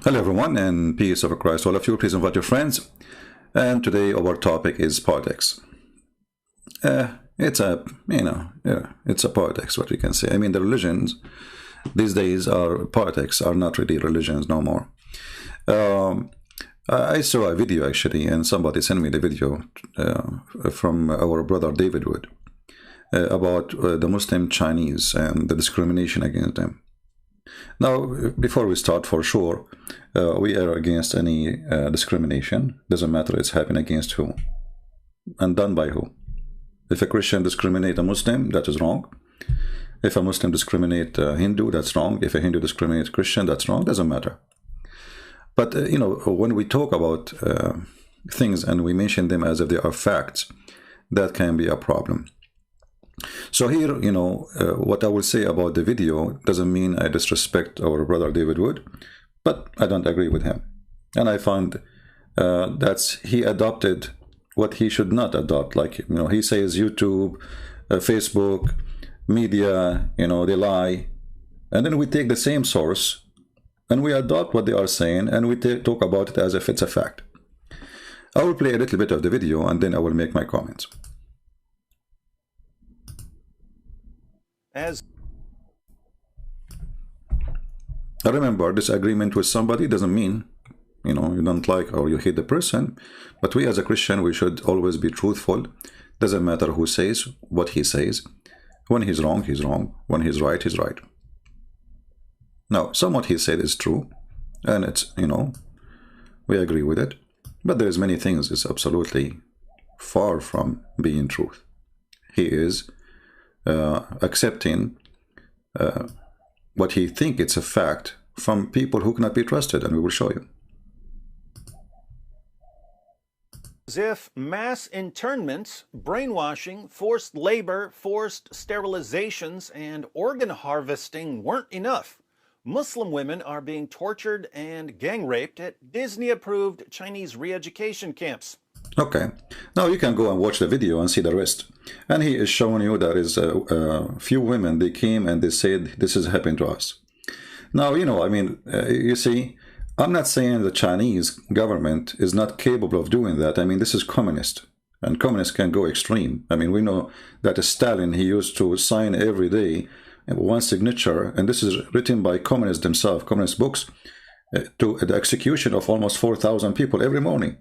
Hello everyone, and peace of Christ all of you. Please invite your friends. And today our topic is politics. It's a politics, what we can say. I mean, the religions these days are politics, are not really religions no more. I saw a video actually, and somebody sent me the video from our brother David Wood about the Muslim Chinese and the discrimination against them. Now, before we start, for sure, we are against any discrimination. Doesn't matter it's happening against who and done by who. If a Christian discriminate a Muslim, that is wrong. If a Muslim discriminate a Hindu, that's wrong. If a Hindu discriminate a Christian, that's wrong. Doesn't matter. But when we talk about things and we mention them as if they are facts, that can be a problem. So here, what I will say about the video doesn't mean I disrespect our brother David Wood, but I don't agree with him. And I found that he adopted what he should not adopt. Like, he says YouTube, Facebook, media, they lie. And then we take the same source and we adopt what they are saying and we talk about it as if it's a fact. I will play a little bit of the video and then I will make my comments. I remember, disagreement with somebody doesn't mean, you don't like or you hate the person, but we as a Christian, we should always be truthful. Doesn't matter who says what he says. When he's wrong, he's wrong. When he's right, he's right. Now, some what he said is true, and it's, we agree with it, but there's many things is absolutely far from being truth. He is accepting what he think it's a fact from people who cannot be trusted, and we will show you. As if mass internments, brainwashing, forced labor, forced sterilizations, and organ harvesting weren't enough. Muslim women are being tortured and gang raped at Disney-approved Chinese re-education camps. Okay, now you can go and watch the video and see the rest. And he is showing you there is a few women, they came and they said, this is happening to us. Now, you see, I'm not saying the Chinese government is not capable of doing that. I mean, this is communist, and communists can go extreme. I mean, we know that Stalin, he used to sign every day one signature, and this is written by communists themselves, communist books, to the execution of almost 4,000 people every morning,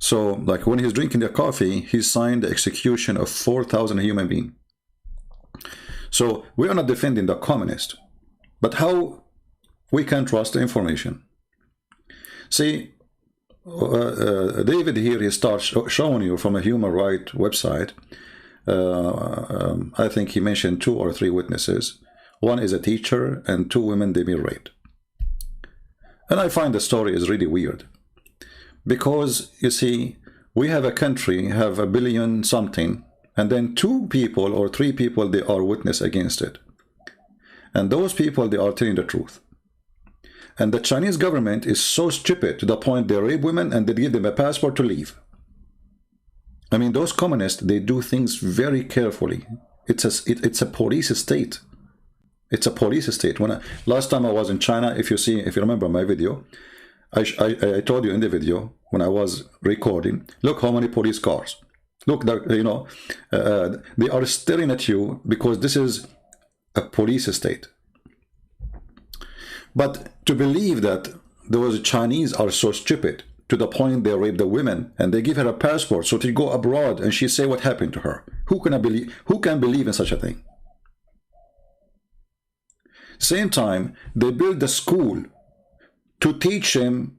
So, like when he's drinking the coffee, he signed the execution of 4,000 human beings. So, we are not defending the communist, but how we can trust the information. See, David here, he starts showing you from a human rights website. I think he mentioned 2 or 3 witnesses. One is a teacher and 2 women, they've been raped. And I find the story is really weird. Because, you see, we have a country, have 1 billion something, and then 2 people or 3 people, they are witness against it. And those people, they are telling the truth. And the Chinese government is so stupid to the point they rape women and they give them a passport to leave. I mean, those communists, they do things very carefully. It's a police state. It's a police state. Last time I was in China, if you remember my video, I told you in the video when I was recording, look how many police cars. Look, they are staring at you because this is a police state. But to believe that those Chinese are so stupid to the point they rape the women and they give her a passport so to go abroad and she say what happened to her. Who can believe in such a thing? Same time, they build the school to teach them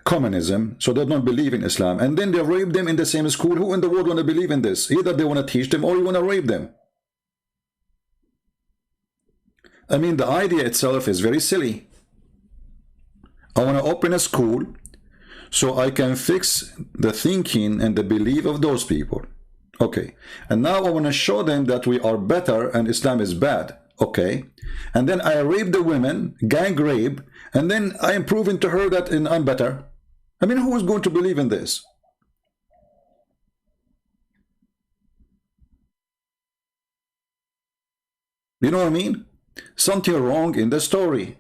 communism, so they don't believe in Islam, and then they rape them in the same school. Who in the world want to believe in this? Either they want to teach them or you want to rape them. I mean, the idea itself is very silly. I want to open a school so I can fix the thinking and the belief of those people. Okay, and now I want to show them that we are better and Islam is bad. Okay, and then I rape the women, gang rape, and then I am proving to her that I'm better. I mean, who is going to believe in this? You know what I mean? Something wrong in the story.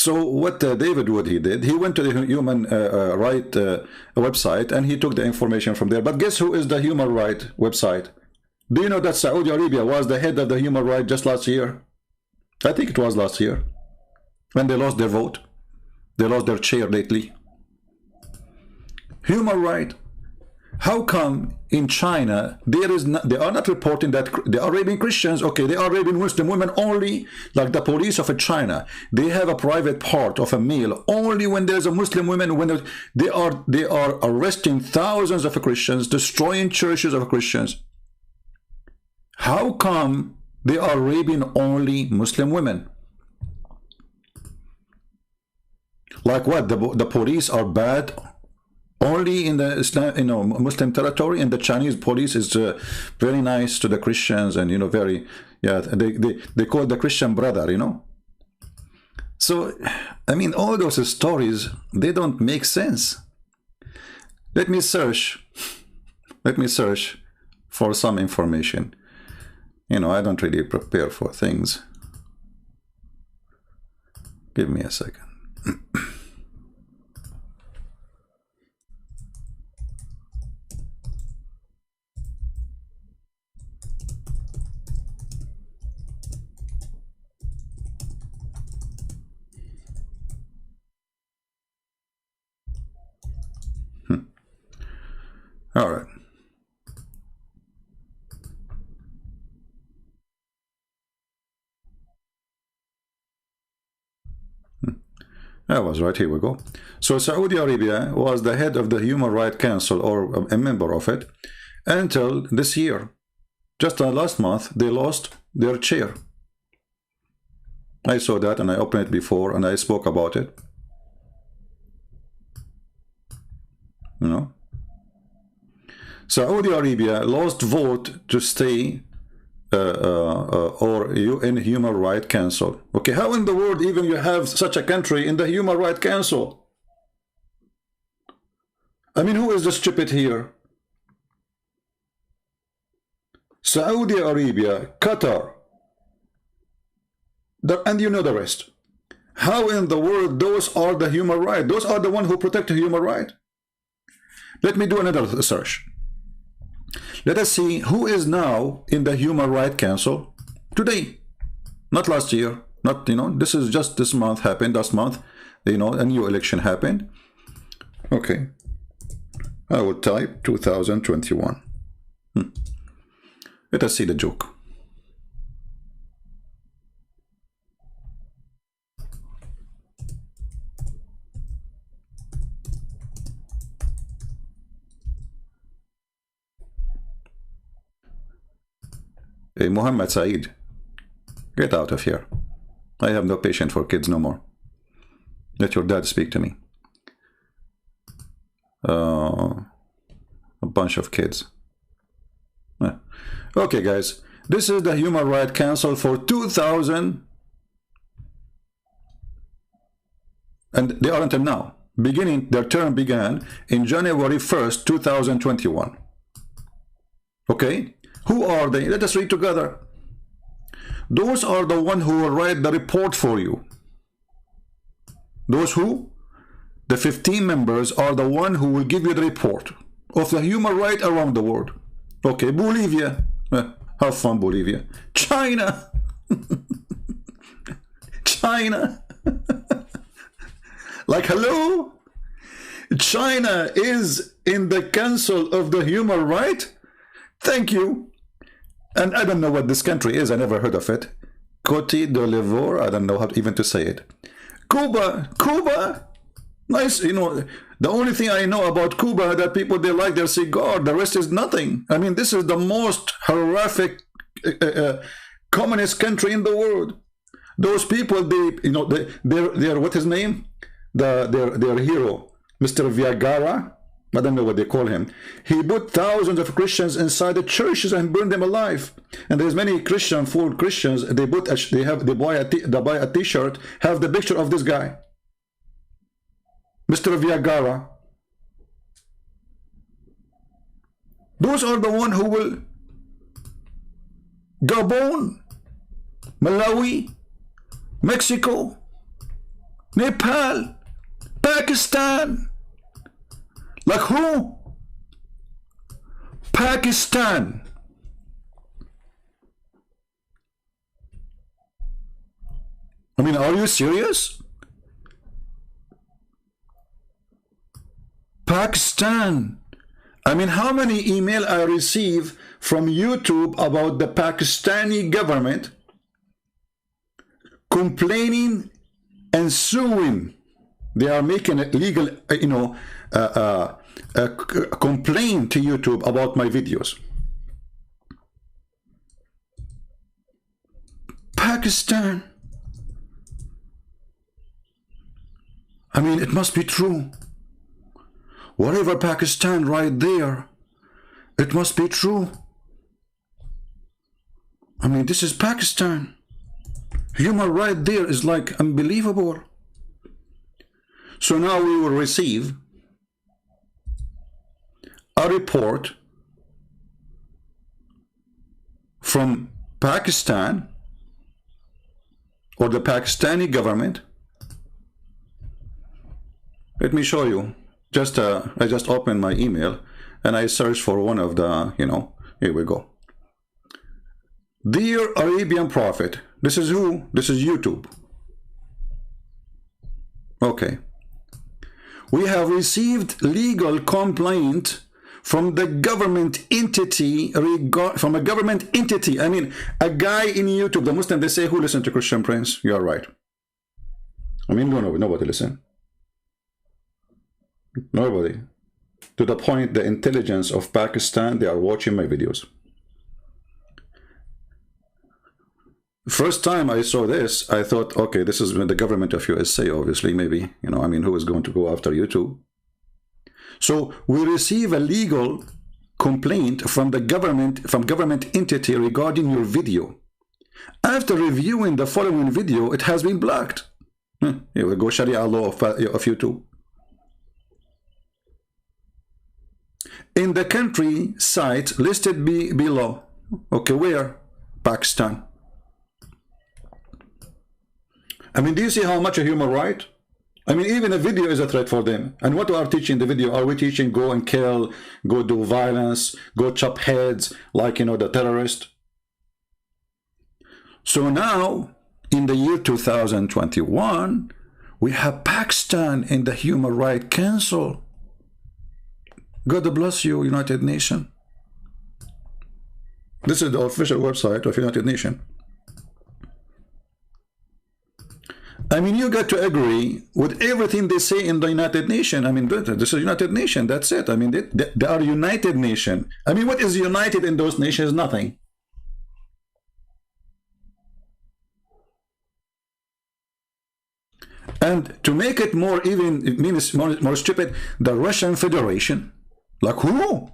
So what David Wood he did, he went to the human right website and he took the information from there. But guess who is the human right website? Do you know that Saudi Arabia was the head of the human right just last year? I think it was last year when they lost their vote. They lost their chair lately. Human right. How come in China there is not, they are not reporting that they are raping Christians? Okay, they are raping Muslim women only, like the police of China. They have a private part of a male only when there's a Muslim woman. When they are arresting thousands of Christians, destroying churches of Christians. How come they are raping only Muslim women? Like what? The police are bad only in the Islam, Muslim territory, and the Chinese police is very nice to the Christians, and very, yeah, they call the Christian brother, So, I mean, all those stories, they don't make sense. Let me search for some information. I don't really prepare for things. Give me a second. All right. I was right. Here we go. So Saudi Arabia was the head of the Human Rights Council, or a member of it, until this year. Just last month, they lost their chair. I saw that and I opened it before and I spoke about it. Saudi Arabia lost vote to stay or in Human Rights Council. Okay, how in the world even you have such a country in the Human Rights Council? I mean, who is the stupid here? Saudi Arabia, Qatar, and you know the rest. How in the world those are the human rights? Those are the ones who protect the human right. Let me do another search. Let us see who is now in the Human Rights Council today, not last year, not, this is just this month happened, last month, a new election happened. Okay, I will type 2021. Let us see the joke. Hey, Muhammad Saeed, get out of here. I have no patience for kids no more. Let your dad speak to me. A bunch of kids. Okay, guys. This is the Human Rights Council for 2000. And they are until now. Their term began in January 1st, 2021. Okay? Who are they? Let us read together. Those are the ones who will write the report for you. Those who? The 15 members are the ones who will give you the report of the human rights around the world. Okay, Bolivia. Have fun, Bolivia. China. China. Like, hello? China is in the Council of the Human Rights? Thank you. And I don't know what this country is. I never heard of it. Cote d'Ivoire. I don't know how even to say it. Cuba. Cuba. Nice. The only thing I know about Cuba that people, they like their cigar. The rest is nothing. I mean, this is the most horrific communist country in the world. Those people, they're what his name? Their hero, Mr. Viagara. I don't know what they call him. He put thousands of Christians inside the churches and burned them alive. And there's many full Christians. They buy a T-shirt, have the picture of this guy, Mr. Viagara. Those are the ones who will Gabon, Malawi, Mexico, Nepal, Pakistan. Like who? Pakistan. I mean, are you serious? Pakistan. I mean, how many email I receive from YouTube about the Pakistani government complaining and suing. They are making a legal, a complaint to YouTube about my videos. Pakistan. I mean, it must be true. Whatever Pakistan right there, it must be true. I mean, this is Pakistan. Human right there is like unbelievable. So now we will receive a report from Pakistan or the Pakistani government. Let me show you. I just opened my email and I searched for one of the, here we go. Dear Arabian Prophet, this is who? This is YouTube. Okay. We have received legal complaint from the government entity, from a government entity. I mean, a guy in YouTube, the Muslim, they say, who listen to Christian Prince? You are right. I mean, nobody listen. Nobody. To the point, the intelligence of Pakistan, they are watching my videos. First time I saw this, I thought, okay, this is the government of USA, obviously, maybe, I mean, who is going to go after YouTube? So we receive a legal complaint from the government, from government entity regarding your video. After reviewing the following video, it has been blocked. Here we go, Sharia law of YouTube. In the country site listed below. Okay, where? Pakistan. I mean, do you see how much a human right? I mean, even a video is a threat for them. And what we are teaching the video? Are we teaching go and kill, go do violence, go chop heads, like, the terrorist? So now, in the year 2021, we have Pakistan in the Human Rights Council. God bless you, United Nations. This is the official website of United Nations. I mean, you got to agree with everything they say in the United Nations. I mean, this is United Nations, that's it. I mean, they are United Nations. I mean, what is united in those nations? Nothing. And to make it more even, it means more stupid, the Russian Federation. Like who?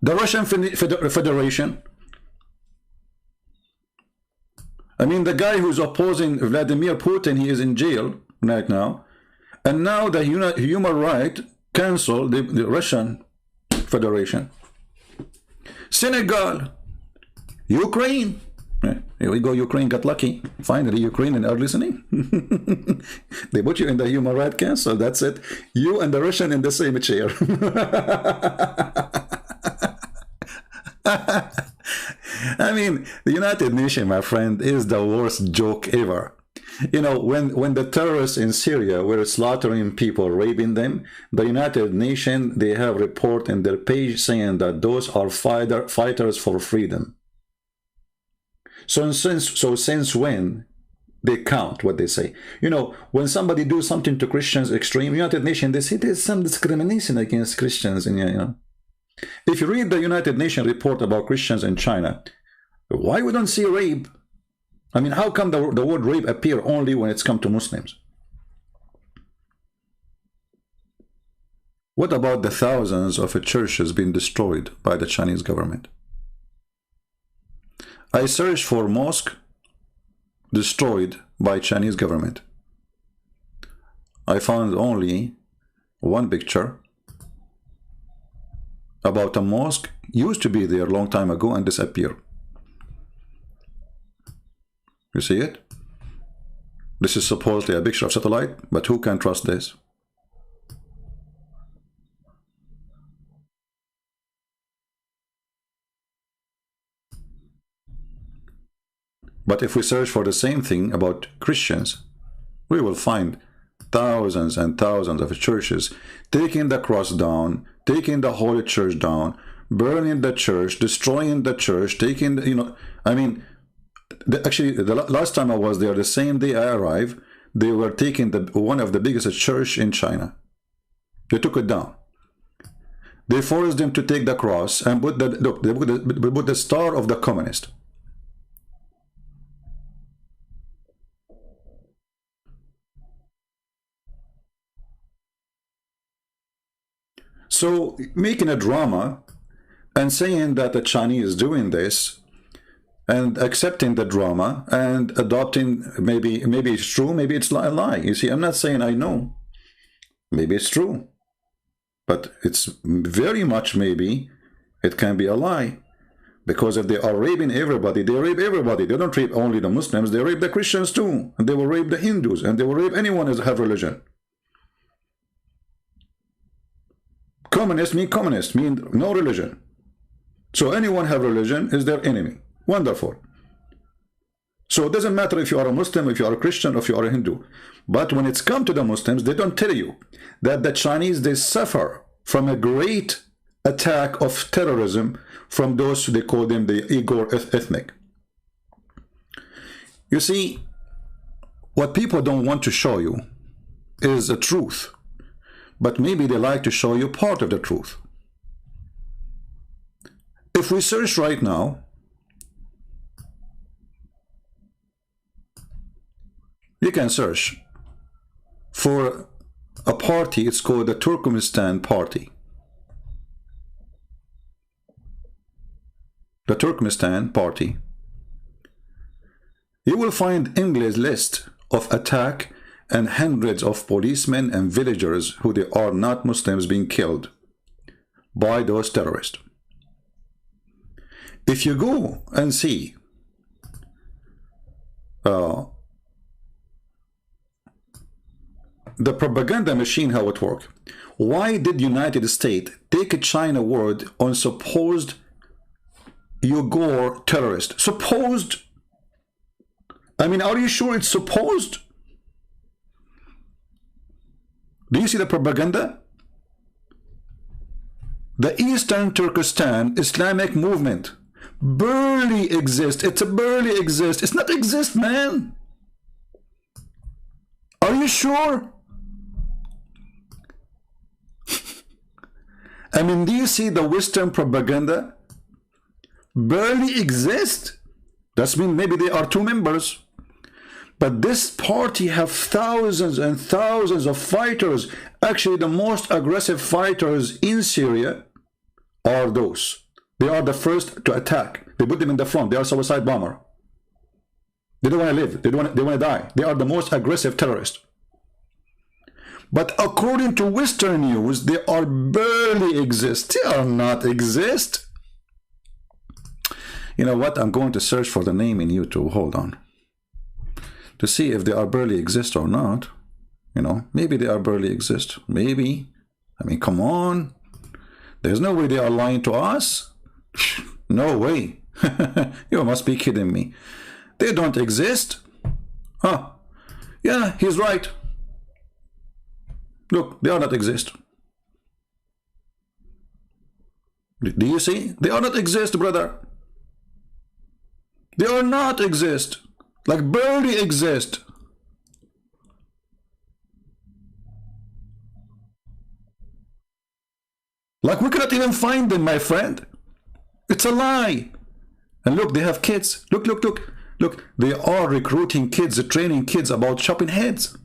The Russian Federation. I mean, the guy who's opposing Vladimir Putin, he is in jail right now. And now the Human Rights Council, the Russian Federation. Senegal. Ukraine. Here we go, Ukraine got lucky. Finally, Ukrainians are listening. They put you in the Human Rights Council, that's it. You and the Russian in the same chair. I mean, the United Nations, my friend, is the worst joke ever. When the terrorists in Syria were slaughtering people, raping them, the United Nations, they have a report in their page saying that those are fighters for freedom. So since when they count what they say? When somebody do something to Christians extreme, United Nations, they say there's some discrimination against Christians. And if you read the United Nations report about Christians in China, why we don't see rape? I mean, how come the word rape appear only when it's come to Muslims? What about the thousands of churches being destroyed by the Chinese government? I searched for mosque destroyed by Chinese government. I found only one picture about a mosque used to be there a long time ago and disappeared. You see it? This is supposedly a picture of satellite, but who can trust this? But if we search for the same thing about Christians, we will find thousands and thousands of churches taking the cross down, taking the Holy Church down, burning the church, destroying the church, taking, I mean, actually, the last time I was there, the same day I arrived, they were taking one of the biggest church in China. They took it down. They forced them to take the cross and put they put the star of the communist. So making a drama and saying that the Chinese is doing this and accepting the drama and adopting, maybe it's true, maybe it's a lie. You see, I'm not saying I know. Maybe it's true. But it's very much maybe it can be a lie. Because if they are raping everybody, they rape everybody. They don't rape only the Muslims, they rape the Christians too. And they will rape the Hindus, and they will rape anyone who has religion. Communist mean no religion. So anyone have religion is their enemy. Wonderful. So it doesn't matter if you are a Muslim, if you are a Christian, or if you are a Hindu. But when it's come to the Muslims, they don't tell you that the Chinese, they suffer from a great attack of terrorism from those, they call them the Uyghur ethnic. You see, what people don't want to show you is the truth. But maybe they like to show you part of the truth. If we search right now, you can search for a party, it's called the Turkmenistan Party. The Turkmenistan Party. You will find endless list of attack and hundreds of policemen and villagers who they are not Muslims being killed by those terrorists. If you go and see the propaganda machine, how it works, why did United States take a China word on supposed Uyghur terrorist? Supposed? I mean, are you sure it's supposed? Do you see the propaganda? The Eastern Turkestan Islamic movement barely exists. It's a barely exists. It's not exist, man. Are you sure? I mean, do you see the Western propaganda barely exist? That means maybe there are 2 members. But this party have thousands and thousands of fighters. Actually, the most aggressive fighters in Syria are those. They are the first to attack. They put them in the front. They are suicide bomber. They don't want to live. They want to die. They are the most aggressive terrorists. But according to Western news, they are barely exist. They are not exist. You know what? I'm going to search for the name in YouTube. Hold on. To see if they are barely exist or not. You know, maybe they are barely exist. Maybe. I mean, come on. There's no way they are lying to us. No way. You must be kidding me. They don't exist. Huh. Yeah, he's right. Look, they are not exist. Do you see? They are not exist, brother. They are not exist. Like barely exist. Like we cannot even find them, my friend. It's a lie. And look, they have kids. Look, look, look. Look, they are recruiting kids, training kids about chopping heads.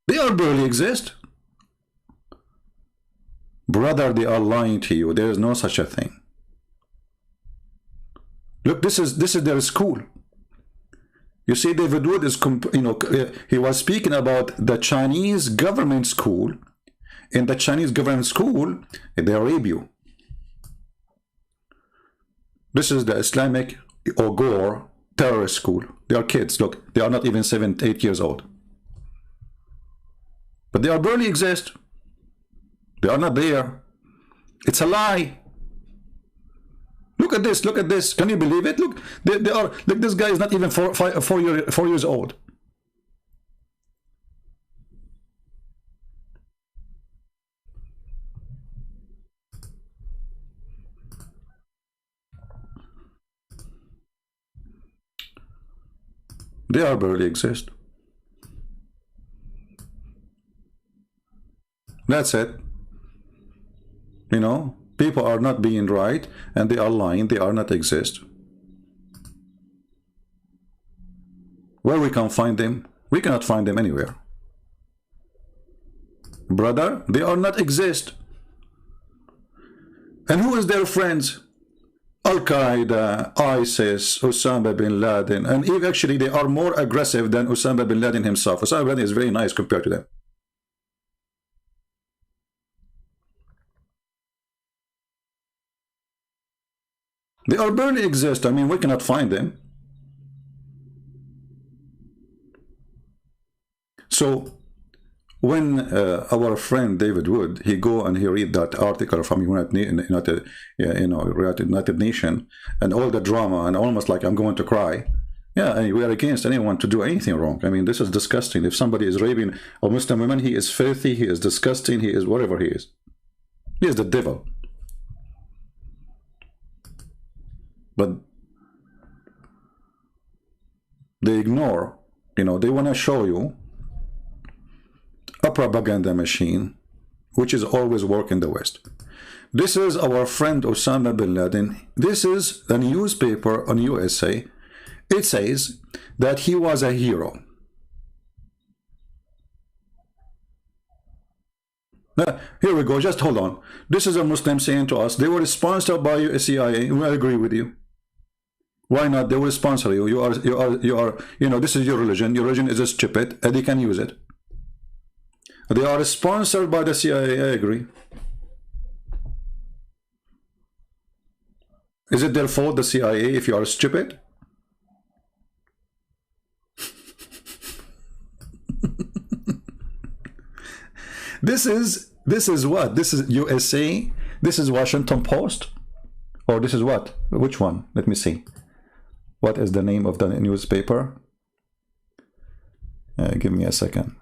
They are barely exist. Brother, they are lying to you. There is no such a thing. Look, this is their school. You see, David Wood is, he was speaking about the Chinese government school. In the Chinese government school, they rape you. This is the Islamic Ogor terrorist school. They are kids. Look, they are not even 7, 8 years old. But they are barely exist. They are not there. It's a lie. Look at this. Look at this. Can you believe it? Look, they are. Look, this guy is not even 4 years old. They are barely exist. That's it. You know, people are not being right and they are lying. They are not exist. Where we can find them? We cannot find them anywhere. Brother, they are not exist. And who is their friends? Al-Qaeda, ISIS, Osama bin Laden, and even actually they are more aggressive than Osama bin Laden himself. Osama bin Laden is very nice compared to them. They are barely exist. I mean, we cannot find them. So when our friend David Wood, he go and he read that article from United Nation and all the drama and almost like I'm going to cry. Yeah, and we are against anyone to do anything wrong. I mean, this is disgusting. If somebody is raping a Muslim woman, he is filthy, he is disgusting, he is whatever he is. He is the devil. But they ignore, they want to show you a propaganda machine, which is always work in the West. This is our friend Osama bin Laden. This is a newspaper on USA. It says that he was a hero. Now, here we go. Just hold on. This is a Muslim saying to us, they were sponsored by CIA. I agree with you. Why not? They will sponsor you. You are, this is your religion. Your religion is stupid, and they can use it. They are sponsored by the CIA. I agree. Is it their fault, the CIA, if you are stupid? This is what? This is USA? This is Washington Post? Or this is what? Which one? Let me see. What is the name of the newspaper? Give me a second.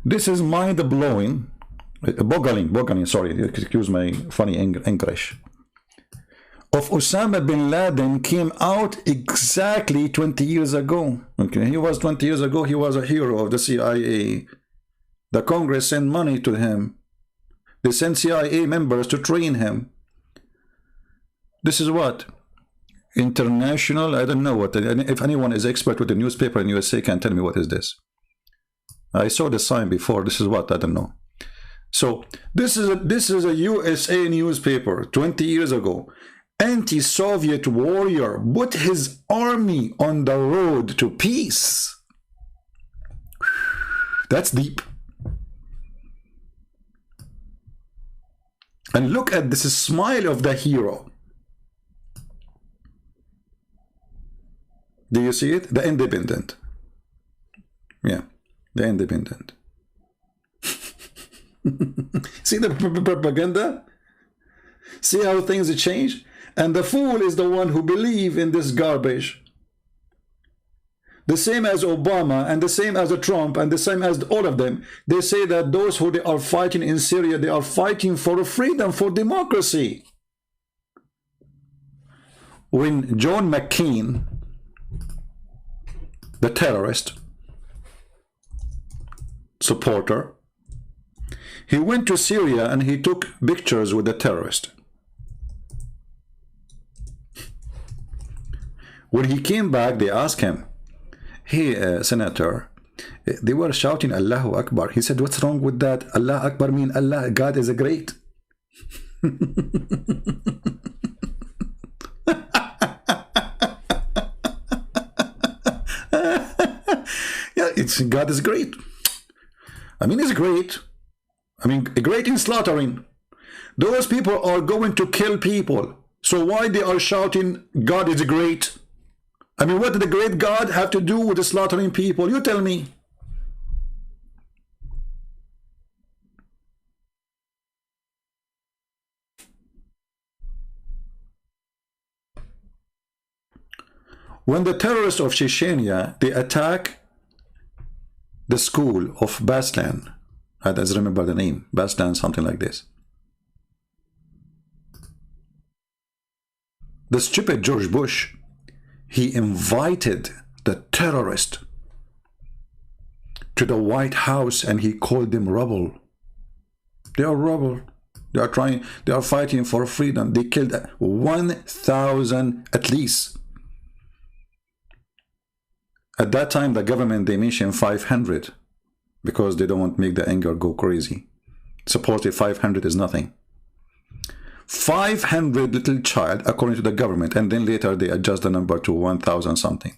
This is mind-blowing, boggling, sorry, excuse my funny English. Of Osama bin Laden came out exactly 20 years ago. Okay, he was 20 years ago, he was a hero of the CIA. The Congress sent money to him. They sent CIA members to train him. This is what? International, I don't know what. If anyone is expert with the newspaper in USA can tell me what is this. I saw the sign before. This is what? I don't know. So this is a USA newspaper 20 years ago. Anti-Soviet warrior put his army on the road to peace. That's deep. And look at this smile of the hero. Do you see it? The Independent. Yeah. The Independent. See the propaganda? See how things change? And the fool is the one who believes in this garbage. The same as Obama and the same as Trump and the same as all of them. They say that those who they are fighting in Syria, they are fighting for freedom, for democracy. When John McCain, the terrorist supporter, he went to Syria and he took pictures with the terrorist. When he came back, they asked him, hey, Senator, they were shouting Allahu Akbar. He said, what's wrong with that? Allah Akbar means Allah, God is a great. God is great. I mean, he's great. I mean, great in slaughtering. Those people are going to kill people. So why they are shouting, God is great? I mean, what did the great God have to do with the slaughtering people? You tell me. When the terrorists of Chechnya, they attack the school of Baslan, I don't remember the name, Baslan, something like this. The stupid George Bush, he invited the terrorist to the White House and he called them rebel. They are rebel. They are fighting for freedom. They killed 1,000 at least. At that time, the government, they mentioned 500 because they don't want to make the anger go crazy. Supposedly 500 is nothing. 500 little child, according to the government, and then later they adjust the number to 1,000 something.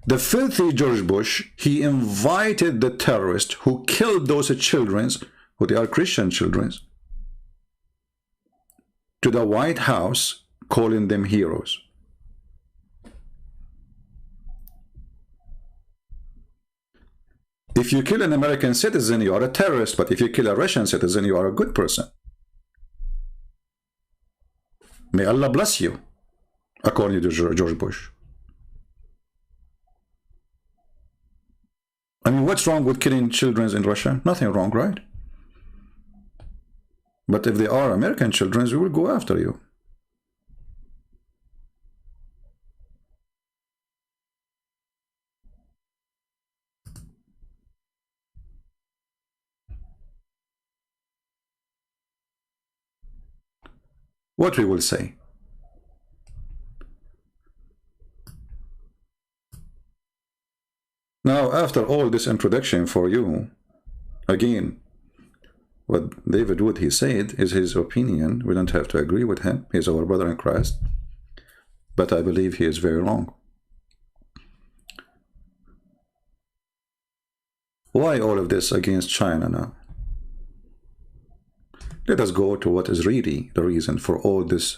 The filthy George Bush, he invited the terrorists who killed those children, who they are Christian children, to the White House, calling them heroes. If you kill an American citizen, you are a terrorist, but if you kill a Russian citizen, you are a good person. May Allah bless you, according to George Bush. I mean, what's wrong with killing children in Russia? Nothing wrong, right? But if they are American children, we will go after you. What we will say. Now, after all this introduction for you, again, what David Wood, he said, is his opinion. We don't have to agree with him. He's our brother in Christ. But I believe he is very wrong. Why all of this against China now? Let us go to what is really the reason for all this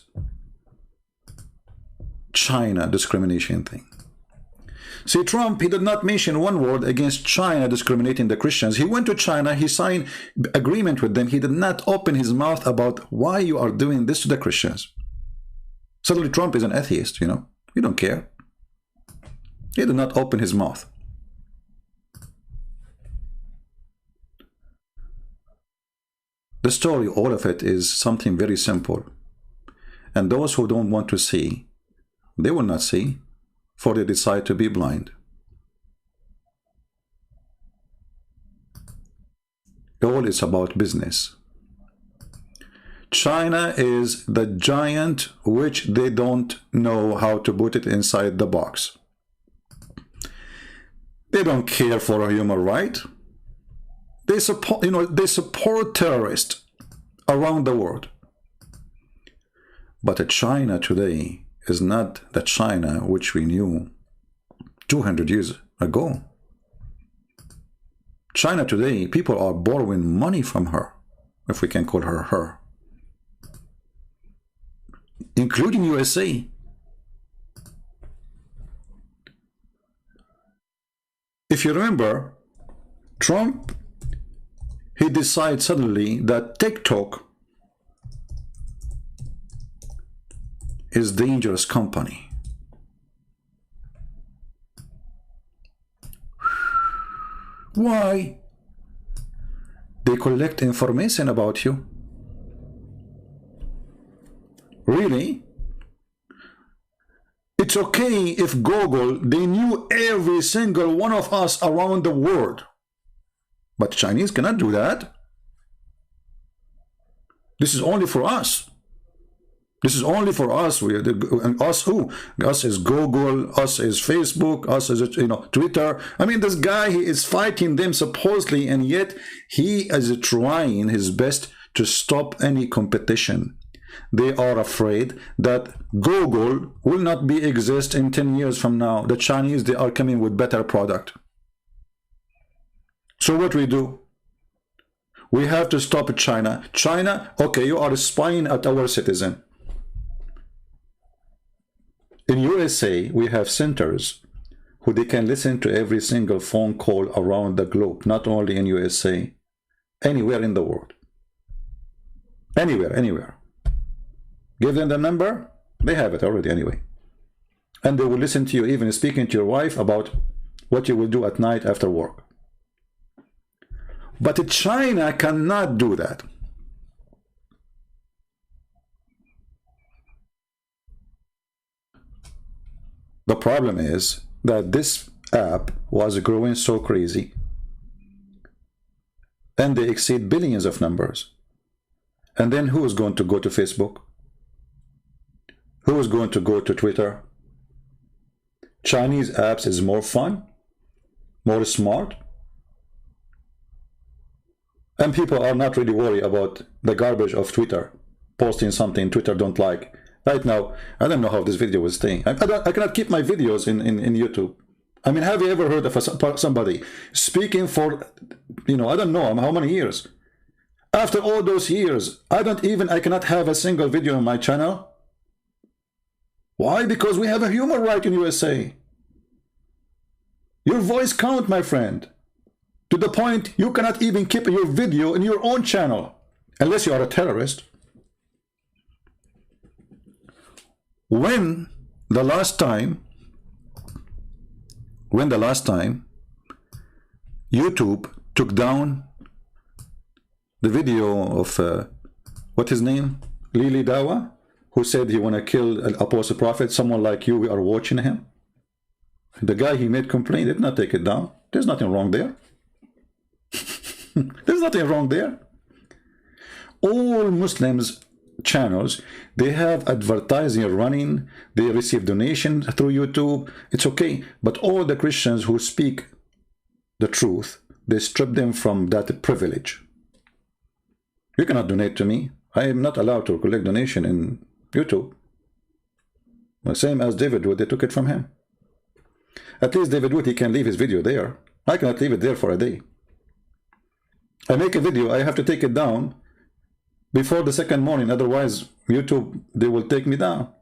China discrimination thing. See, Trump, he did not mention one word against China discriminating the Christians. He went to China, he signed agreement with them. He did not open his mouth about why you are doing this to the Christians. Suddenly Trump is an atheist, you know. He don't care. He did not open his mouth. The story, all of it, is something very simple. And those who don't want to see, they will not see, for they decide to be blind. All is about business. China is the giant which they don't know how to put it inside the box. They don't care for a human right. They support, you know, they support terrorists around the world. But China today is not the China which we knew 200 years ago. China today, people are borrowing money from her, if we can call her her, including USA. If you remember, Trump, he decided suddenly that TikTok is dangerous company. Why? They collect information about you. Really? It's okay if Google, they knew every single one of us around the world. But Chinese cannot do that. This is only for us. This is only for us. And us who? Us is Google, us is Facebook, us is, you know, Twitter. I mean, this guy, he is fighting them supposedly, and yet he is trying his best to stop any competition. they are afraid that Google will not be exist in 10 years from now. The Chinese, they are coming with better product. So what we do? We have to stop China. China, okay, you are spying at our citizen. In USA, we have centers who they can listen to every single phone call around the globe, not only in USA, anywhere in the world. Anywhere. Give them the number, they have it already anyway. And they will listen to you, even speaking to your wife about what you will do at night after work. But China cannot do that. The problem is that this app was growing so crazy, and they exceed billions of numbers. And then who is going to go to Facebook? Who is going to go to Twitter? Chinese apps is more fun, more smart, and people are not really worried about the garbage of Twitter, posting something Twitter don't like. Right now, I don't know how this video is staying. I cannot keep my videos in YouTube. I mean, have you ever heard of somebody speaking for, I don't know how many years? After all those years, I cannot have a single video on my channel. Why? Because we have a human right in USA. Your voice count, my friend. To the point you cannot even keep your video in your own channel, unless you are a terrorist. When the last time YouTube took down the video of what his name, Lili Dawa, who said he want to kill an apostle prophet, someone like you, we are watching him. The guy, he made complaint, did not take it down. There's nothing wrong there. There's nothing wrong there. All Muslims channels, they have advertising running, they receive donations through YouTube, it's okay. But all the Christians who speak the truth, they strip them from that privilege. You cannot donate to me. I am not allowed to collect donation in YouTube. The same as David Wood, they took it from him. At least David Wood, he can leave his video there. I cannot leave it there for a day. I make a video, I have to take it down before the second morning, otherwise YouTube, they will take me down.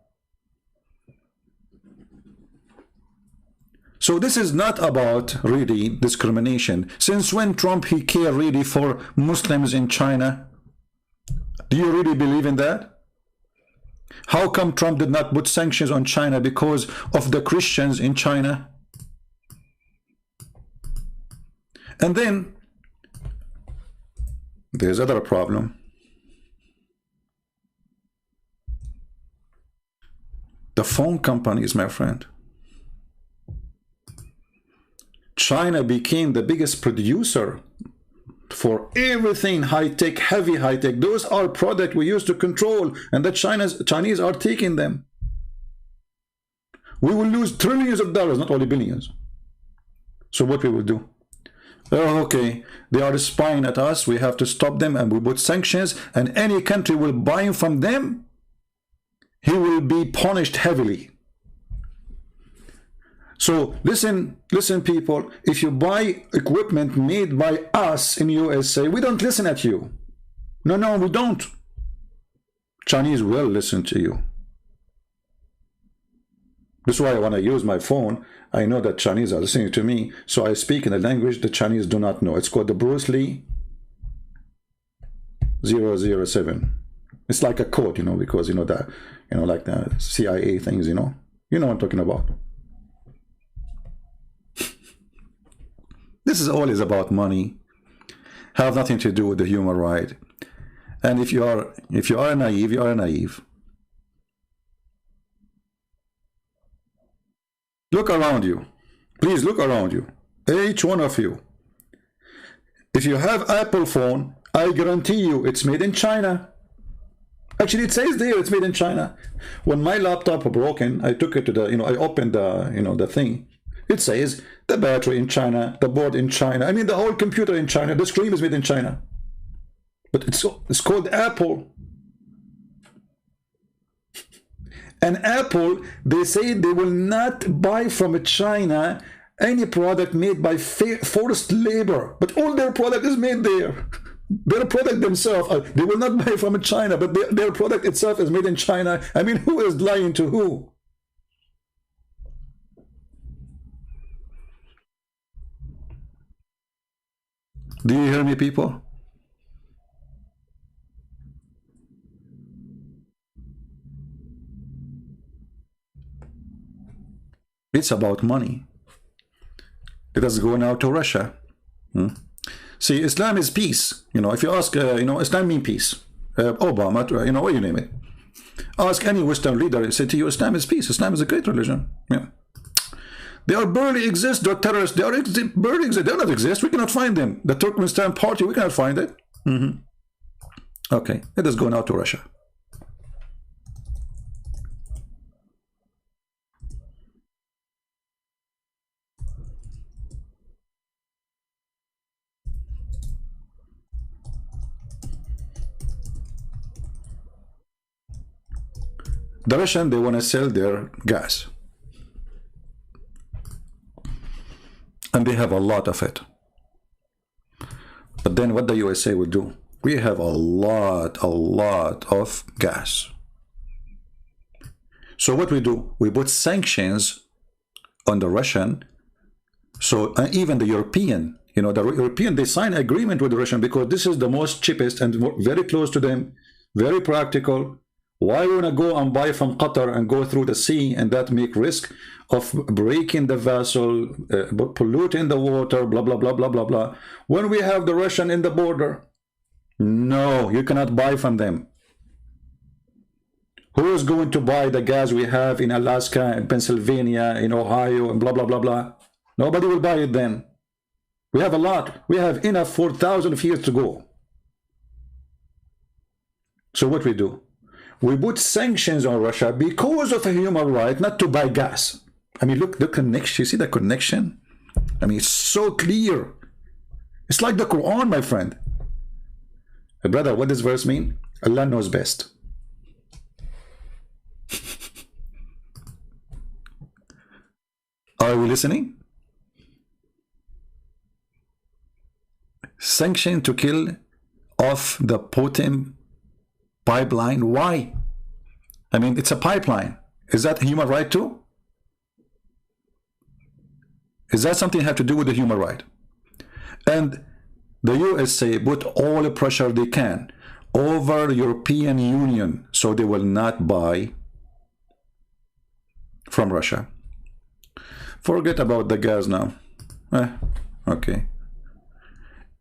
So this is not about really discrimination. Since when Trump, he care really for Muslims in China? Do you really believe in that? How come Trump did not put sanctions on China because of the Christians in China? And then there's another problem. The phone companies, my friend. China became the biggest producer for everything high-tech, heavy high-tech. Those are products we used to control, and the Chinese are taking them. We will lose trillions of dollars, not only billions. So what we will do? Oh, okay, they are spying at us, we have to stop them, and we put sanctions, and any country will buy from them, he will be punished heavily. So listen people, if you buy equipment made by us in USA, we don't listen at you. No, we don't. Chinese will listen to you. That's why I want to use my phone. I know that Chinese are listening to me, so I speak in a language the Chinese do not know. It's called the Bruce Lee 007. It's like a code, because that, like the CIA things, you know what I'm talking about. This is always about money, have nothing to do with the human right. And if you are naive, you are naive. Look around you. Please look around you. Each one of you. If you have Apple phone, I guarantee you it's made in China. Actually, it says there it's made in China. When my laptop broken, I took it to the, I opened the, the thing. It says the battery in China, the board in China. I mean, the whole computer in China. The screen is made in China. But it's called Apple. And Apple, they say they will not buy from China any product made by forced labor, but all their product is made there. Their product themselves, they will not buy from China, but their product itself is made in China. I mean, who is lying to who? Do you hear me, people? It's about money. Let us go now to Russia. See, Islam is peace. You know, if you ask, Islam means peace. Obama, what you name it. Ask any Western leader, say to you, Islam is peace. Islam is a great religion. Yeah. They are barely exist. They're terrorists. They are barely exist. They do not exist. We cannot find them. The Turkmenistan party, we cannot find it. Okay, let us go now to Russia. The Russian, they want to sell their gas. And they have a lot of it. But then what the USA will do? We have a lot of gas. So what we do? We put sanctions on the Russian. So even the European, the European, they sign agreement with the Russian because this is the most cheapest and very close to them, very practical. Why want to go and buy from Qatar and go through the sea and that make risk of breaking the vessel, polluting the water, blah, blah, blah, blah, blah, blah. When we have the Russian in the border, no, you cannot buy from them. Who is going to buy the gas we have in Alaska, in Pennsylvania, in Ohio, and blah, blah, blah, blah? Nobody will buy it then. We have a lot. We have enough for thousands of years to go. So what we do? We put sanctions on Russia because of a human right not to buy gas. I mean, look, the connection. You see the connection? I mean, it's so clear. It's like the Quran, my friend. Brother, what does verse mean? Allah knows best. Are we listening? Sanction to kill off the Putin pipeline. Why? I mean, it's a pipeline. Is that human right too? Is that something have to do with the human right? And the USA put all the pressure they can over the European Union so they will not buy from Russia. Forget about the gas now. Okay.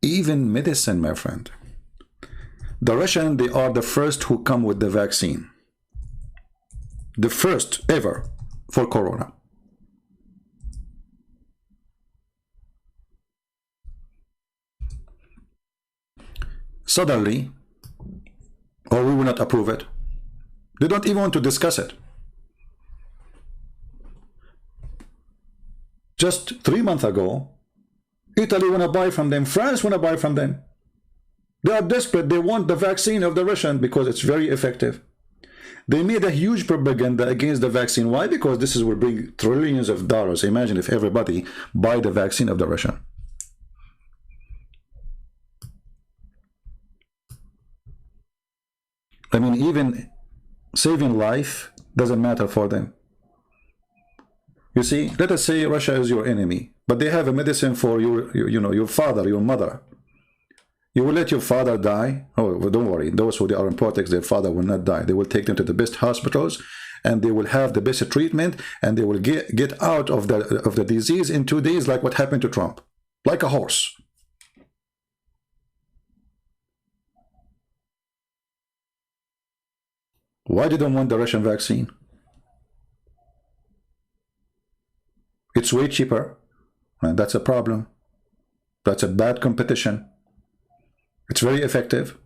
Even medicine, my friend. The Russians, they are the first who come with the vaccine. The first ever for corona. Suddenly, or we will not approve it. They don't even want to discuss it. Just 3 months ago, Italy want to buy from them. France want to buy from them. They are desperate. They want the vaccine of the Russian because it's very effective. They made a huge propaganda against the vaccine. Why? Because this will bring trillions of dollars. Imagine if everybody buy the vaccine of the Russian. I mean, even saving life doesn't matter for them. You see, let us say Russia is your enemy, but they have a medicine for your father, your mother. You will let your father die? Oh, well, don't worry. Those who are in politics, their father will not die. They will take them to the best hospitals, and they will have the best treatment, and they will get out of the disease in 2 days, like what happened to Trump, like a horse. Why did they want the Russian vaccine? It's way cheaper, and that's a problem. That's a bad competition. It's very effective.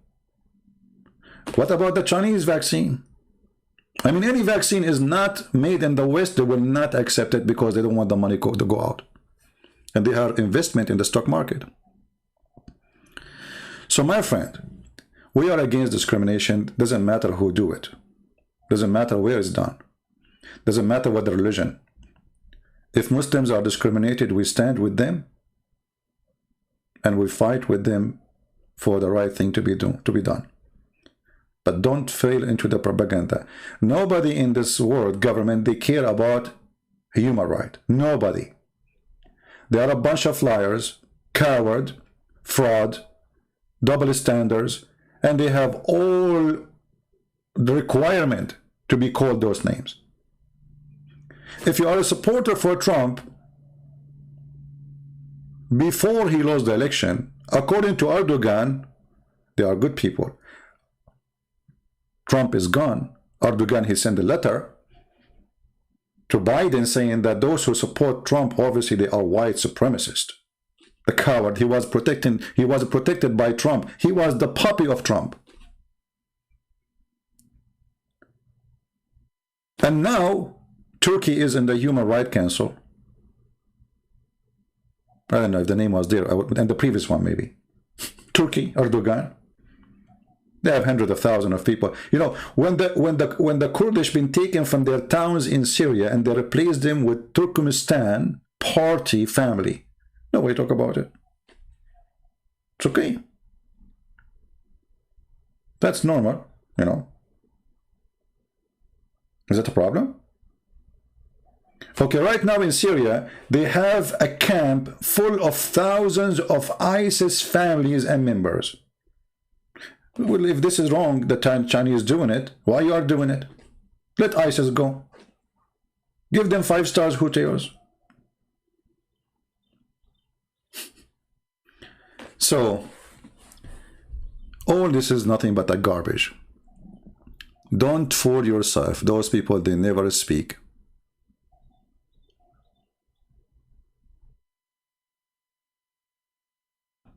What about the Chinese vaccine? I mean, any vaccine is not made in the West, they will not accept it because they don't want the money to go out. And they have investment in the stock market. So my friend, we are against discrimination. Doesn't matter who do it. Doesn't matter where it's done. Doesn't matter what the religion. If Muslims are discriminated, we stand with them and we fight with them for the right thing to be done. But don't fail into the propaganda. Nobody in this world government, they care about human right. Nobody. They are a bunch of liars, coward, fraud, double standards, and they have all the requirement to be called those names. If you are a supporter for Trump, before he lost the election, according to Erdogan, they are good people. Trump is gone. Erdogan, he sent a letter to Biden saying that those who support Trump, obviously they are white supremacists. The coward, he was protected by Trump. He was the puppy of Trump. And now Turkey is in the Human Rights Council. I don't know if the name was there, and the previous one maybe. Turkey, Erdogan. They have hundreds of thousands of people. You know, when the Kurdish been taken from their towns in Syria and they replaced them with Turkmenistan party family, nobody talk about it. It's okay. That's normal, you know. Is that a problem? Okay, right now in Syria, they have a camp full of thousands of ISIS families and members. Well, if this is wrong, the Chinese doing it, why you are doing it? Let ISIS go. Give them 5 stars hotels. So, all this is nothing but a garbage. Don't fool yourself. Those people, they never speak.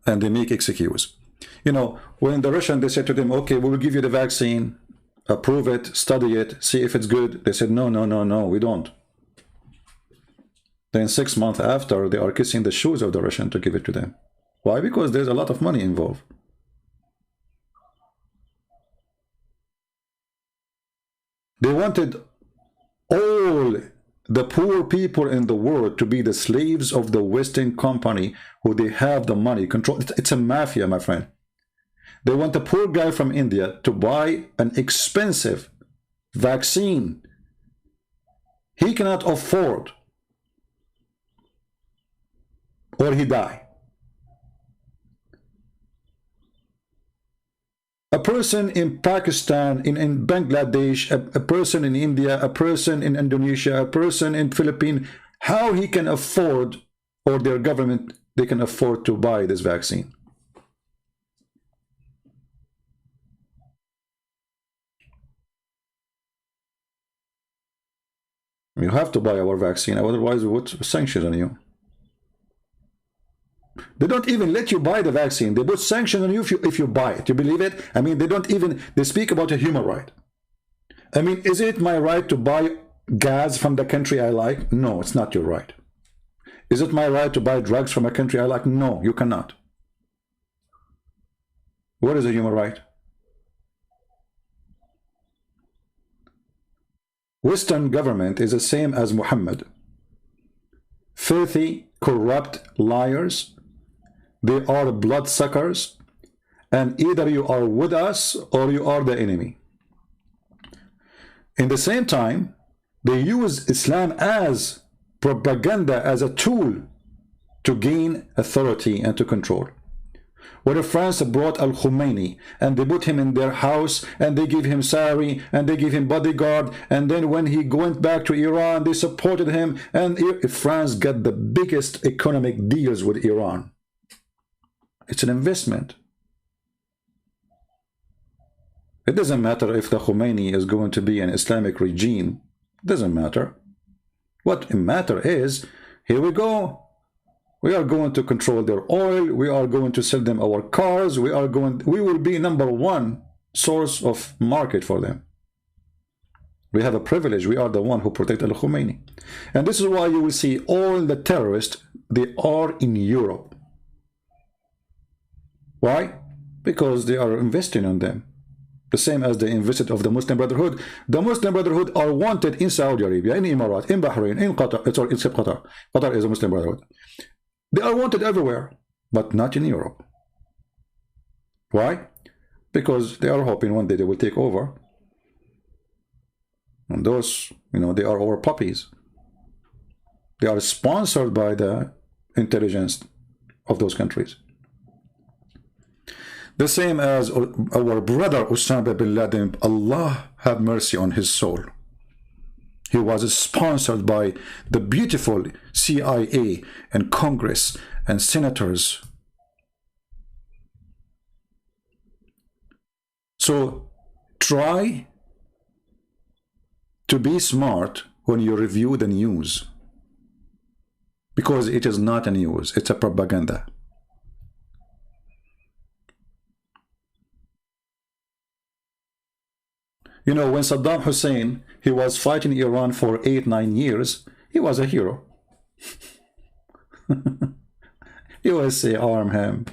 And they make excuse. You know, when the Russian, they said to them, okay, we will give you the vaccine, approve it, study it, see if it's good. They said, no, no, no, no, we don't. Then 6 months after, they are kissing the shoes of the Russian to give it to them. Why? Because there's a lot of money involved. They wanted all the poor people in the world to be the slaves of the Western company who they have the money control. It's a mafia, my friend. They want the poor guy from India to buy an expensive vaccine he cannot afford, or he die. A person in Pakistan, in Bangladesh, a person in India, a person in Indonesia, a person in Philippines, how he can afford, or their government, they can afford to buy this vaccine? You have to buy our vaccine, otherwise we would sanction on you. They don't even let you buy the vaccine. They put sanction on you if you buy it. You believe it? I mean, they don't even, they speak about a human right. I mean, is it my right to buy gas from the country I like? No, it's not your right. Is it my right to buy drugs from a country I like? No, you cannot. What is a human right? Western government is the same as Muhammad. Filthy, corrupt liars. They are bloodsuckers, and either you are with us or you are the enemy. In the same time, they use Islam as propaganda, as a tool to gain authority and to control. When France brought Al-Khomeini and they put him in their house and they give him salary and they give him bodyguard, and then when he went back to Iran, they supported him, and France got the biggest economic deals with Iran. It's an investment. It doesn't matter if the Khomeini is going to be an Islamic regime. It doesn't matter. What matters is, here we go. We are going to control their oil. We are going to sell them our cars. We will be #1 source of market for them. We have a privilege. We are the one who protect Al-Khomeini. And this is why you will see all the terrorists, they are in Europe. Why? Because they are investing on them. The same as the invested of the Muslim Brotherhood. The Muslim Brotherhood are wanted in Saudi Arabia, in Emirates, in Bahrain, in Qatar. Sorry, except Qatar. Qatar is a Muslim Brotherhood. They are wanted everywhere, but not in Europe. Why? Because they are hoping one day they will take over. And those, they are our puppies. They are sponsored by the intelligence of those countries. The same as our brother Osama bin Laden, Allah have mercy on his soul. He was sponsored by the beautiful CIA and Congress and senators. So try to be smart when you review the news, because it is not a news, it's a propaganda. When Saddam Hussein, he was fighting Iran for 8-9 years, he was a hero. USA armed him.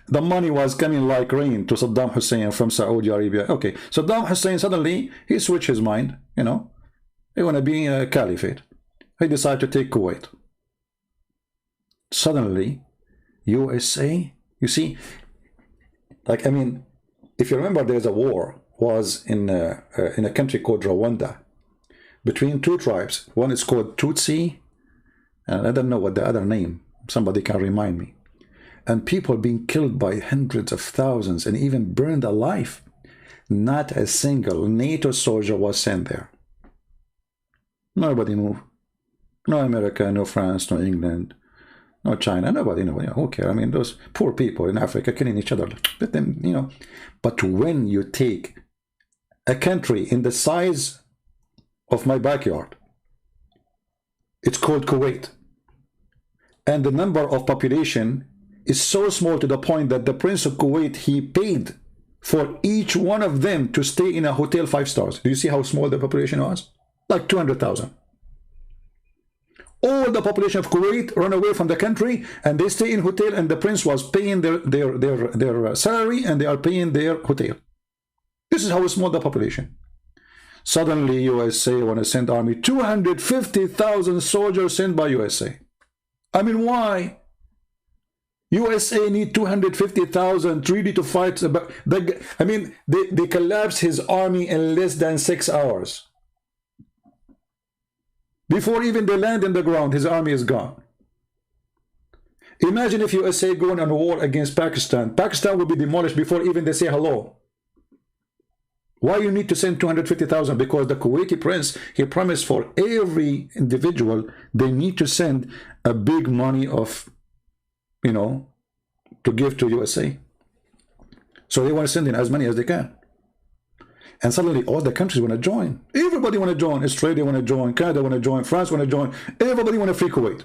The money was coming like rain to Saddam Hussein from Saudi Arabia. Okay, Saddam Hussein suddenly, he switched his mind, he want to be a caliphate. He decided to take Kuwait. Suddenly, USA, you see, if you remember, there's a war was in a country called Rwanda between two tribes. One is called Tutsi, and I don't know what the other name. Somebody can remind me. And people being killed by hundreds of thousands and even burned alive. Not a single NATO soldier was sent there. Nobody moved. No America, no France, no England, no China, nobody, who cares? Those poor people in Africa killing each other. Let them, But when you take a country in the size of my backyard, it's called Kuwait, and the number of population is so small to the point that the Prince of Kuwait, he paid for each one of them to stay in a hotel 5 stars. Do you see how small the population was? Like 200,000. All the population of Kuwait run away from the country and they stay in hotel, and the prince was paying their salary and they are paying their hotel. This is how small the population. Suddenly USA want to send army, 250,000 soldiers sent by USA. Why? USA need 250,000 ready to fight. They collapsed his army in less than 6 hours. Before even they land in the ground, his army is gone. Imagine if USA going on a war against Pakistan. Pakistan will be demolished before even they say hello. Why you need to send 250,000? Because the Kuwaiti prince, he promised for every individual, they need to send a big money of, to give to USA. So they want to send in as many as they can. And suddenly all the countries want to join. Everybody want to join. Australia want to join. Canada want to join. France want to join. Everybody want to free Kuwait.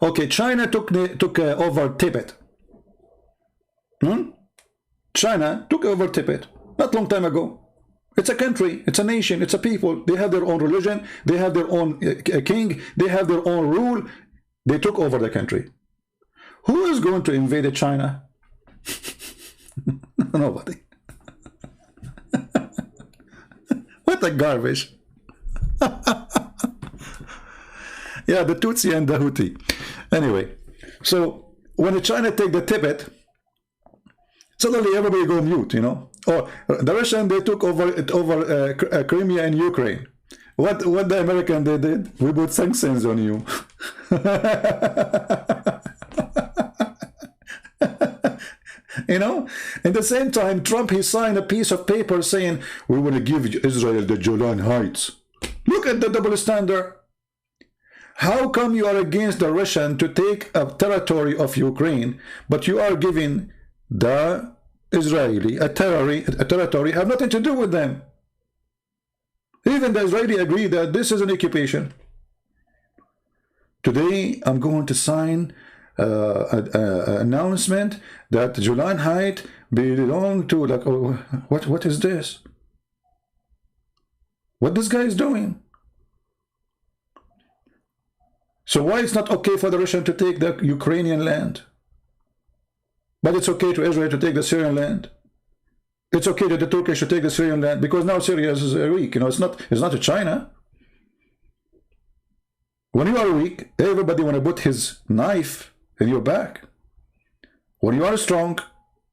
Okay, China took over Tibet. China took over Tibet not long time ago. It's a country. It's a nation. It's a people. They have their own religion. They have their own king. They have their own rule. They took over the country. Who is going to invade China? Nobody. What a garbage. Yeah, the Tutsi and the Houthi. Anyway, so when China take the Tibet, suddenly everybody go mute, Or the Russian, they took over Crimea and Ukraine. What the American they did? We put sanctions on you. In the same time, Trump, he signed a piece of paper saying, we want to give Israel the Golan Heights. Look at the double standard. How come you are against the Russian to take a territory of Ukraine, but you are giving the Israeli a territory have nothing to do with them? Even the Israeli agree that this is an occupation. Today, I'm going to sign an announcement that Golan Heights belong to, what is this? What this guy is doing? So why it's not okay for the Russian to take the Ukrainian land, but it's okay to Israel to take the Syrian land? It's okay that the Turkish should take the Syrian land because now Syria is weak. You know, it's not China. When you are weak, everybody want to put his knife in your back. When you are strong,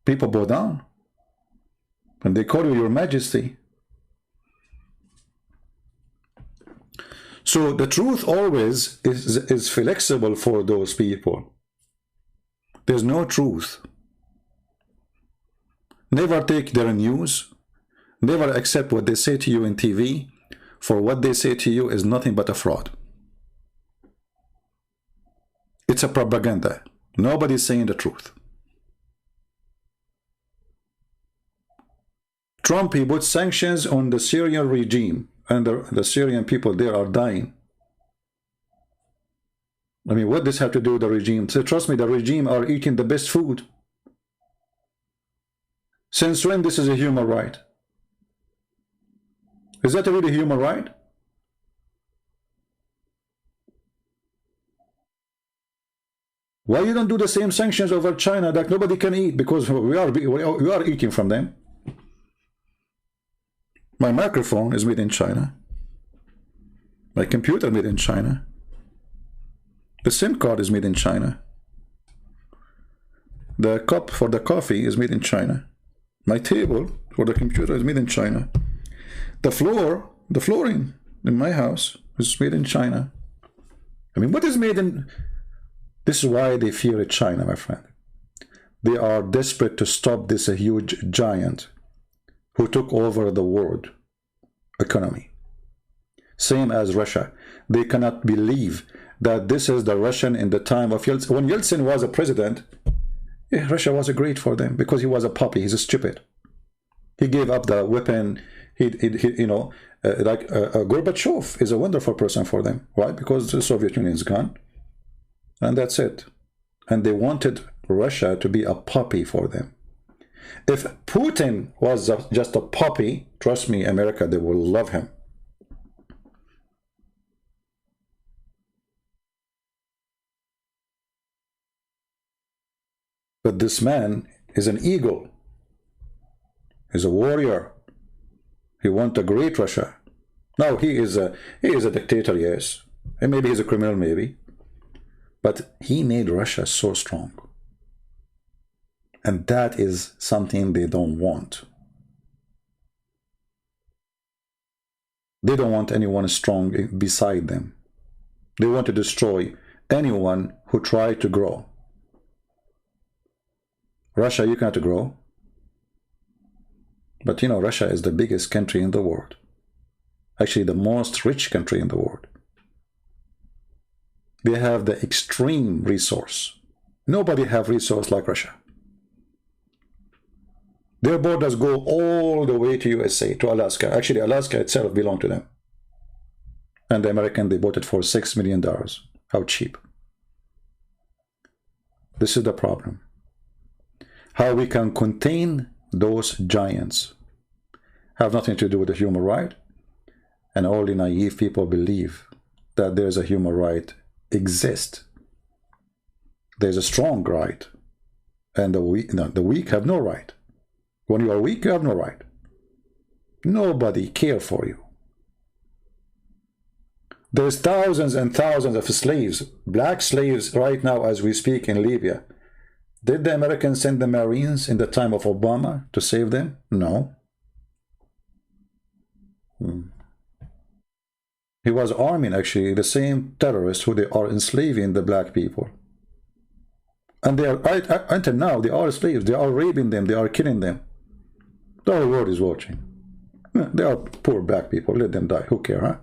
people bow down. And they call you your majesty. So the truth always is flexible for those people. There's no truth. Never take their news. Never accept what they say to you in TV, for what they say to you is nothing but a fraud. It's a propaganda. Nobody's saying the truth. Trump, he put sanctions on the Syrian regime, and the Syrian people there are dying. I mean, what does this have to do with the regime? So trust me, the regime are eating the best food. Since when this is a human right? Is that really a human right? Why you don't do the same sanctions over China that nobody can eat because we are eating from them? My microphone is made in China. My computer made in China. The SIM card is made in China. The cup for the coffee is made in China. My table for the computer is made in China. The flooring in my house is made in China. I mean, what is made in... This is why they fear China, my friend. They are desperate to stop this huge giant who took over the world economy. Same as Russia. They cannot believe that this is the Russian in the time of Yeltsin. When Yeltsin was a president, yeah, Russia was great for them because he was a puppy. He's a stupid. He gave up the weapon. You know, Gorbachev is a wonderful person for them. Why? Because the Soviet Union is gone. And that's it. And they wanted Russia to be a puppy for them. If Putin was just a puppy, trust me, America, they will love him. But this man is an eagle. He's a warrior. He wants a great Russia. Now he is a dictator, yes. And maybe he's a criminal, maybe. But he made Russia so strong. And that is something they don't want. They don't want anyone strong beside them. They want to destroy anyone who tried to grow. Russia, you cannot grow. But you know, Russia is the biggest country in the world. Actually, the most rich country in the world. They have the extreme resource. Nobody have resource like Russia. Their borders go all the way to USA, to Alaska. Actually, Alaska itself belonged to them. And the American, they bought it for $6 million. How cheap. This is the problem. How we can contain those giants. Have nothing to do with the human right. And only naive people believe that there's a human right exist. There's a strong right. And the weak have no right. When you are weak, you have no right. Nobody cares for you. There's thousands and thousands of slaves, black slaves right now as we speak in Libya. Did the Americans send the Marines in the time of Obama to save them? No. He was arming actually the same terrorists who they are enslaving the black people. And they are, until now, they are slaves. They are raping them. They are killing them. The whole world is watching. They are poor black people. Let them die. Who cares, huh?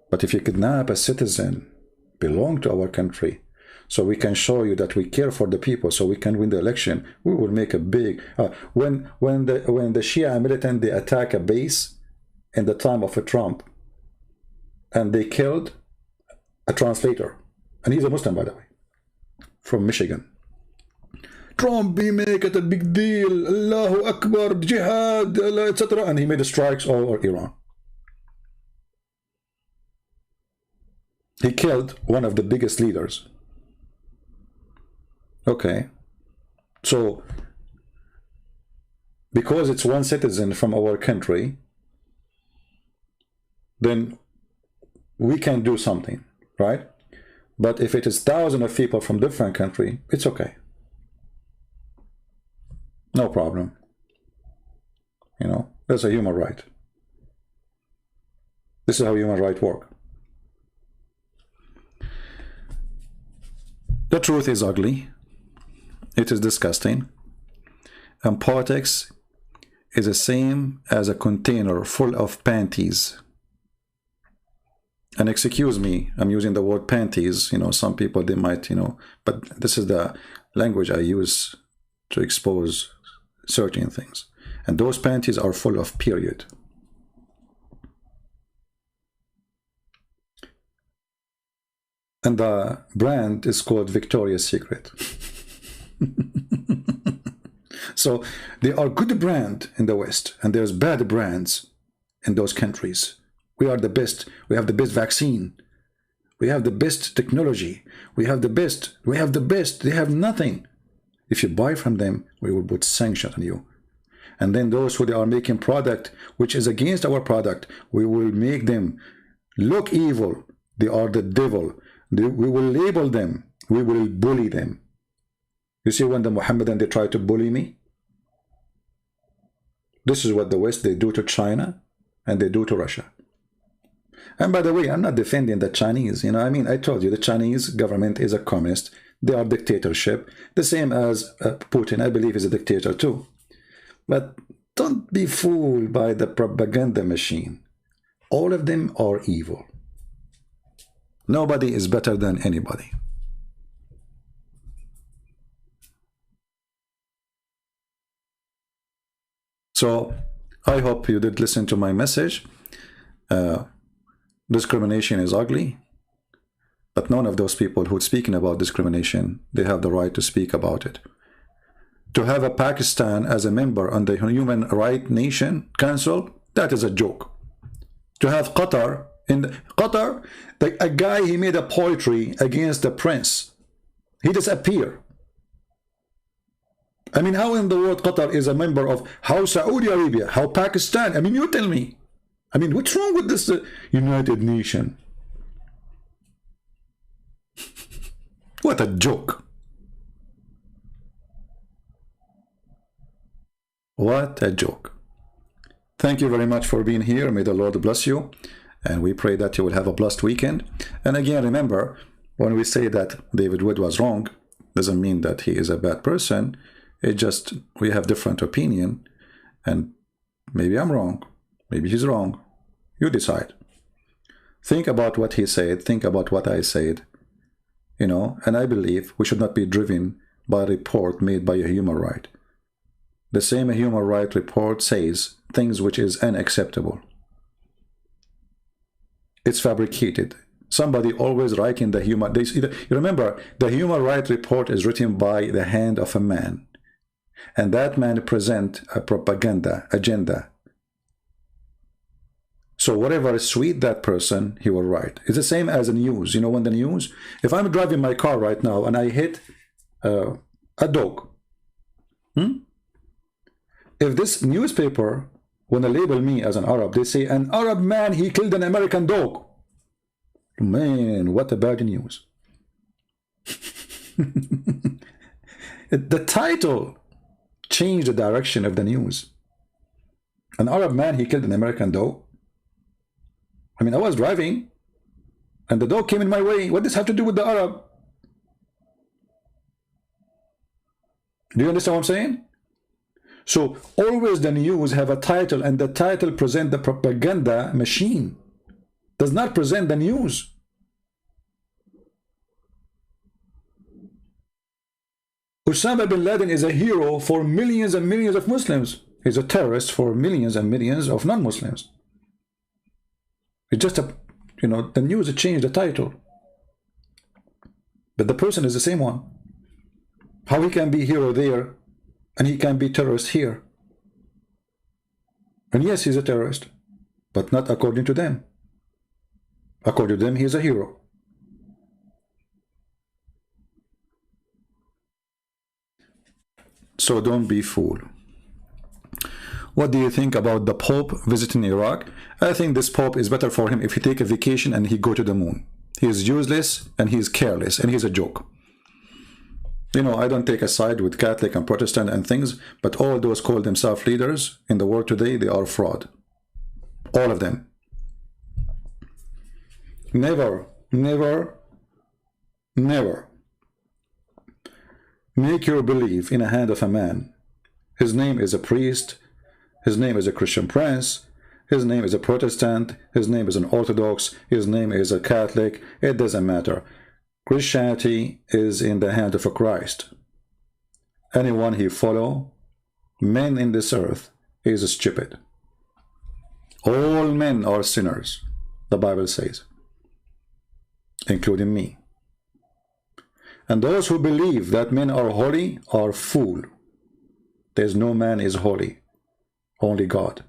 But if you kidnap a citizen, belong to our country, so we can show you that we care for the people, so we can win the election, we will make a big... when the Shia militant, they attack a base in the time of a Trump, and they killed a translator, and he's a Muslim, by the way, from Michigan. Trump, he make it a big deal, Allahu Akbar, jihad, etc. And he made strikes all over Iran. He killed one of the biggest leaders. Okay. So, because it's one citizen from our country, then we can do something, right? But if it is thousands of people from different country, it's okay. No problem. You know, that's a human right. This is how human rights work. The truth is ugly. It is disgusting. And politics is the same as a container full of panties. And excuse me, I'm using the word panties. You know, some people, they might, you know, but this is the language I use to expose certain things. And those panties are full of period. And the brand is called Victoria's Secret. So there are good brands in the West, and there's bad brands in those countries. We are the best. We have the best vaccine. We have the best technology. We have the best. We have the best. They have nothing. If you buy from them, we will put sanctions on you. And then those who they are making product which is against our product, we will make them look evil. They are the devil. We will label them. We will bully them. You see, when the Mohammedan, they try to bully me, this is what the West, they do to China and they do to Russia. And by the way, I'm not defending the Chinese. You know, I mean, I told you the Chinese government is a communist. They are dictatorship. The same as Putin, I believe, is a dictator too. But don't be fooled by the propaganda machine. All of them are evil. Nobody is better than anybody. So I hope you did listen to my message. Discrimination is ugly, but none of those people who are speaking about discrimination, they have the right to speak about it. To have a Pakistan as a member on the Human Rights Nation Council, that is a joke. To have Qatar, a guy, he made a poetry against the prince. He disappeared. I mean, how in the world Qatar is a member of, how Saudi Arabia, how Pakistan? I mean, you tell me. I mean, what's wrong with this United Nation? What a joke. What a joke. Thank you very much for being here. May the Lord bless you. And we pray that you will have a blessed weekend. And again, remember, when we say that David Wood was wrong, doesn't mean that he is a bad person. It just, we have different opinion. And maybe I'm wrong. Maybe he's wrong. You decide. Think about what he said. Think about what I said. You know, and I believe we should not be driven by a report made by a human right. The same human rights report says things which is unacceptable. It's fabricated. Somebody always writing the human... you remember, the human rights report is written by the hand of a man. And that man present a propaganda agenda. So whatever is sweet that person, he will write. It's the same as the news. You know, when the news... If I'm driving my car right now and I hit a dog... If this newspaper, when they label me as an Arab, they say, an Arab man, he killed an American dog. Man, what a bad news. The title changed the direction of the news. An Arab man, he killed an American dog. I mean, I was driving, and the dog came in my way. What does this have to do with the Arab? Do you understand what I'm saying? So always the news have a title, and the title present the propaganda machine. Does not present the news. Osama bin Laden is a hero for millions and millions of Muslims. He's a terrorist for millions and millions of non-Muslims. It's just a, you know, the news changed the title. But the person is the same one. How he can be hero there and he can be terrorist here? And yes, he's a terrorist, but not according to them. According to them, he is a hero. So don't be fooled. What do you think about the Pope visiting Iraq? I think this Pope is better for him if he take a vacation and he go to the moon. He is useless and he is careless and he's a joke. You know, I don't take a side with Catholic and Protestant and things, but all those call themselves leaders in the world today, they are fraud. All of them. Never, never, never make your belief in the hand of a man. His name is a priest, his name is a Christian prince, his name is a Protestant, his name is an Orthodox, his name is a Catholic, it doesn't matter. Christianity is in the hand of a Christ. Anyone he follow, men in this earth, is stupid. All men are sinners, the Bible says, including me. And those who believe that men are holy are fools. There's no man is holy, only God.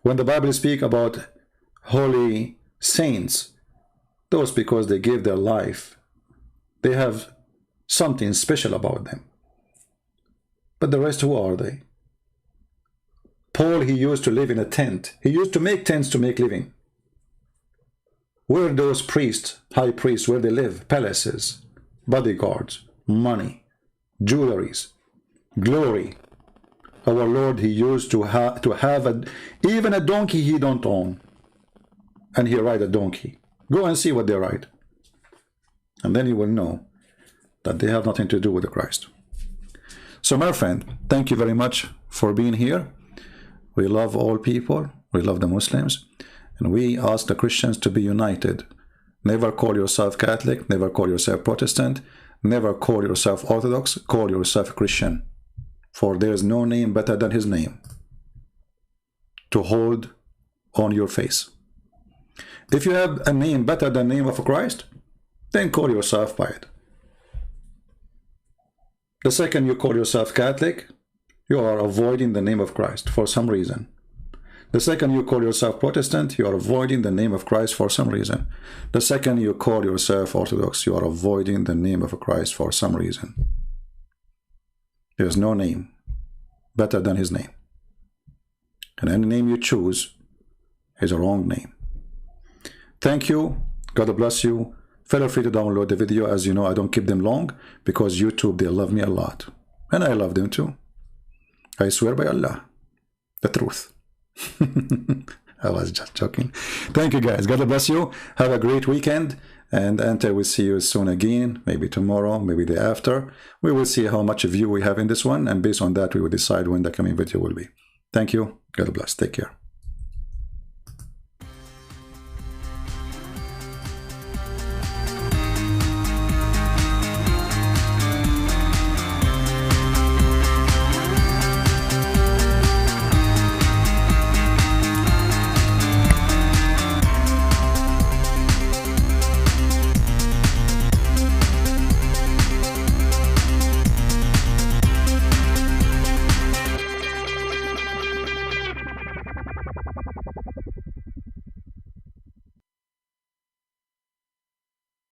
When the Bible speaks about holy saints, those because they give their life, they have something special about them. But the rest, who are they? Paul, he used to live in a tent. He used to make tents to make living. Where those priests, high priests, where they live? Palaces, bodyguards, money, jewelries, glory. Our Lord, he used to have even a donkey he don't own. And he ride a donkey. Go and see what they ride. And then you will know that they have nothing to do with the Christ. So my friend, thank you very much for being here. We love all people. We love the Muslims. And we ask the Christians to be united. Never call yourself Catholic. Never call yourself Protestant. Never call yourself Orthodox. Call yourself Christian. For there is no name better than his name to hold on your face. If you have a name better than the name of Christ, then call yourself by it. The second you call yourself Catholic, you are avoiding the name of Christ for some reason. The second you call yourself Protestant, you are avoiding the name of Christ for some reason. The second you call yourself Orthodox, you are avoiding the name of Christ for some reason. There is no name better than his name. And any name you choose is a wrong name. Thank you. God bless you. Feel free to download the video. As you know, I don't keep them long because YouTube, they love me a lot. And I love them too. I swear by Allah, the truth. I was just joking. Thank you guys. God bless you. Have a great weekend. And until we see you soon again, maybe tomorrow, maybe the after, we will see how much view we have in this one. And based on that, we will decide when the coming video will be. Thank you. God bless. Take care.